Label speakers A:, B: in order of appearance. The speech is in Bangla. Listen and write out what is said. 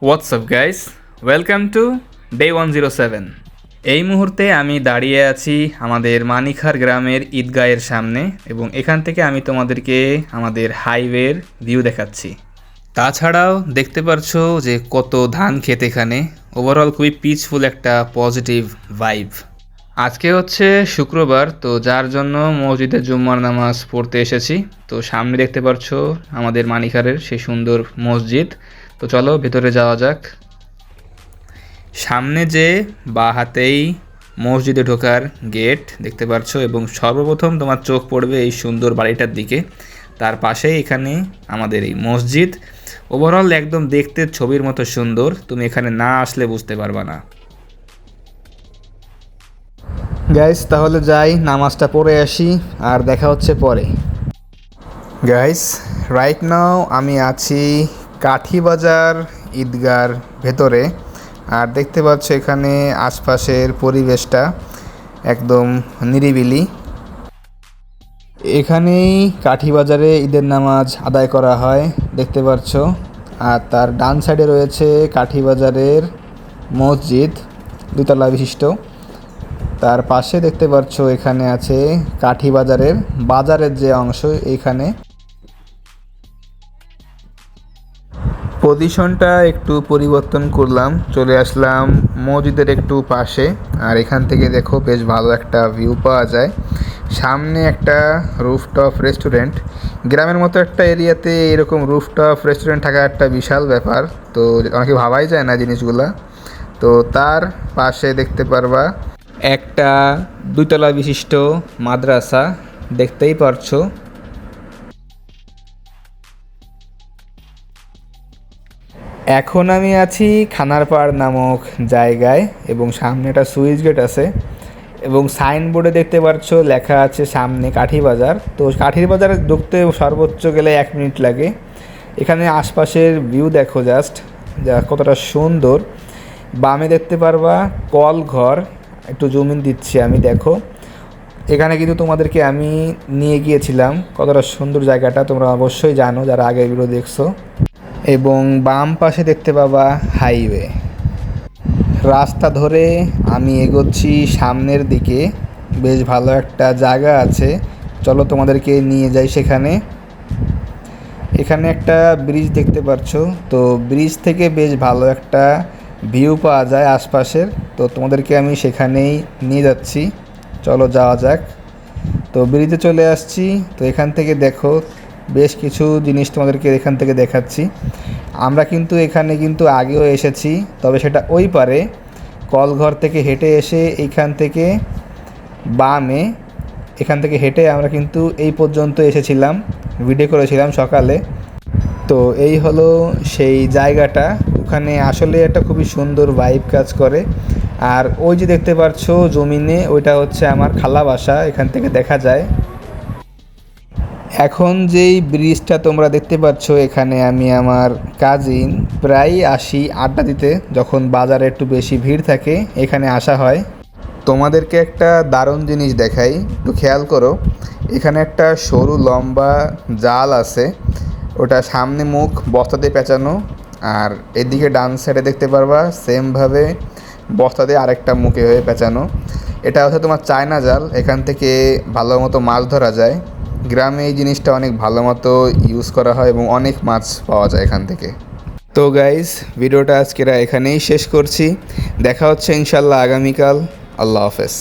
A: WhatsApp guys, welcome to day 107। এই মুহূর্তে আমি দাঁড়িয়ে আছি আমাদের মানিকহার গ্রামের ঈদগাহের সামনে এবং এখান থেকে আমি তোমাদেরকে আমাদের হাইওয়ের ভিউ দেখাচ্ছি। তাছাড়াও দেখতে পারছো যে কত ধান ক্ষেত এখানে। ওভারঅল খুবই পিসফুল একটা পজিটিভ ভাইব। আজকে হচ্ছে শুক্রবার, তো যার জন্য মসজিদে জুম্মার নামাজ পড়তে এসেছি। তো সামনে দেখতে পারছো আমাদের মানিকহারের সেই সুন্দর মসজিদ। তো চলো ভেতরে যাওয়া যাক। সামনে যে বা হাতেই মসজিদে ঢোকার গেট দেখতে পারছো এবং সর্বপ্রথম তোমার চোখ পড়বে এই সুন্দর বাড়িটার দিকে। তার পাশেই এখানে আমাদের এই মসজিদ। ওভারঅল একদম দেখতে ছবির মতো সুন্দর, তুমি এখানে না আসলে বুঝতে পারবা না। গাইস তাহলে যাই, নামাজটা পড়ে আসি আর দেখা হচ্ছে পরে। গাইস রাইট নাও আমি আছি কাঠিবাজার ঈদগার ভেতরে, আর দেখতে পাচ্ছ এখানে আশপাশের পরিবেশটা একদম নিরিবিলি। এখানেই কাঠিবাজারে ঈদের নামাজ আদায় করা হয় দেখতে পাচ্ছ। আর তার ডান সাইডে রয়েছে কাঠিবাজারের মসজিদ, দুতলা বিশিষ্ট। তার পাশে দেখতে পাচ্ছ এখানে আছে কাঠিবাজারের বাজারের যে অংশ, এইখানে পজিশনটা একটু পরিবর্তন করলাম, চলে আসলাম মসজিদের একটু পাশে। আর এখান থেকে দেখো বেশ ভালো একটা ভিউ পাওয়া যায়। সামনে একটা রুফটপ রেস্টুরেন্ট। গ্রামের মতো একটা এরিয়াতে এরকম রুফটপ রেস্টুরেন্ট থাকা একটা বিশাল ব্যাপার, তো অনেকে ভাবাই যায় না জিনিসগুলা। তো তার পাশে দেখতে পারবা একটা দুইতলা বিশিষ্ট মাদ্রাসা, দেখতেই পারছো। এখন আমি আছি খানারপাড় নামক জায়গায় এবং সামনে একটা সুইচ গেট আছে এবং সাইনবোর্ডে দেখতে পাচ্ছ লেখা আছে সামনে কাঠিবাজার। তো কাঠিবাজারে ঢুকতে সর্বোচ্চ গেলে 1 মিনিট লাগে। এখানে আশপাশের ভিউ দেখো জাস্ট, যা কতটা সুন্দর। বামে দেখতে পারবা কল ঘর, একটু জুম ইন দিচ্ছি আমি, দেখো এখানে কিন্তু তোমাদেরকে আমি নিয়ে গিয়েছিলাম। কতটা সুন্দর জায়গাটা তোমরা অবশ্যই জানো যারা আগের ভিডিও দেখছো। এবং বাম পাশে দেখতে পাবা হাইওয়ে। রাস্তা ধরে আমি এগোচ্ছি সামনের দিকে। বেশ ভালো একটা জায়গা আছে, চলো তোমাদেরকে নিয়ে যাই সেখানে। এখানে একটা ব্রিজ দেখতে পাচ্ছ, তো ব্রিজ থেকে বেশ ভালো একটা ভিউ পাওয়া যায় আশপাশের। তো তোমাদেরকে আমি সেখানেই নিয়ে যাচ্ছি, চলো যাওয়া যাক। তো ব্রিজে চলে আসছি। তো এখান থেকে দেখো বেশ কিছু জিনিস তোমাদেরকে এখান থেকে দেখাচ্ছি। আমরা কিন্তু এখানে কিন্তু আগেও এসেছি, তবে সেটা ওই পারে কলঘর থেকে হেঁটে এসে এইখান থেকে বামে, এখান থেকে হেঁটে আমরা কিন্তু এই পর্যন্ত এসেছিলাম, ভিডিও করেছিলাম সকালে। তো এই হলো সেই জায়গাটা। ওখানে আসলে একটা খুবই সুন্দর ভাইব কাজ করে। আর ওই যে দেখতে পাচ্ছ জমিনে, ওইটা হচ্ছে আমার খালা বাসা, এখান থেকে দেখা যায়। এখন যেই ব্রিজটা তোমরা দেখতে পাচ্ছ, এখানে আমি আমার কাজিন প্রায়ই আসি আড্ডা দিতে, যখন বাজারে একটু বেশি ভিড় থাকে এখানে আসা হয়। তোমাদেরকে একটা দারুণ জিনিস দেখাই, একটু খেয়াল করো। এখানে একটা সরু লম্বা জাল আছে, ওটা সামনে মুখ বস্তা দিয়ে পেঁচানো। আর এদিকে ডান সাইডে দেখতে পারবা সেমভাবে বস্তা দিয়ে আরেকটা মুখে হয়ে পেঁচানো। এটা হচ্ছে তোমার চায়না জাল, এখান থেকে ভালো মতো মাছ ধরা যায়। গ্রামে এই জিনিসটা অনেক ভালো মতো ইউজ করা হয় এবং অনেক মাছ পাওয়া যায় এখান থেকে। তো গাইজ ভিডিওটা আজকেরা এখানেই শেষ করছি, দেখা হচ্ছে ইনশাল্লাহ আগামীকাল। আল্লাহ হাফেজ।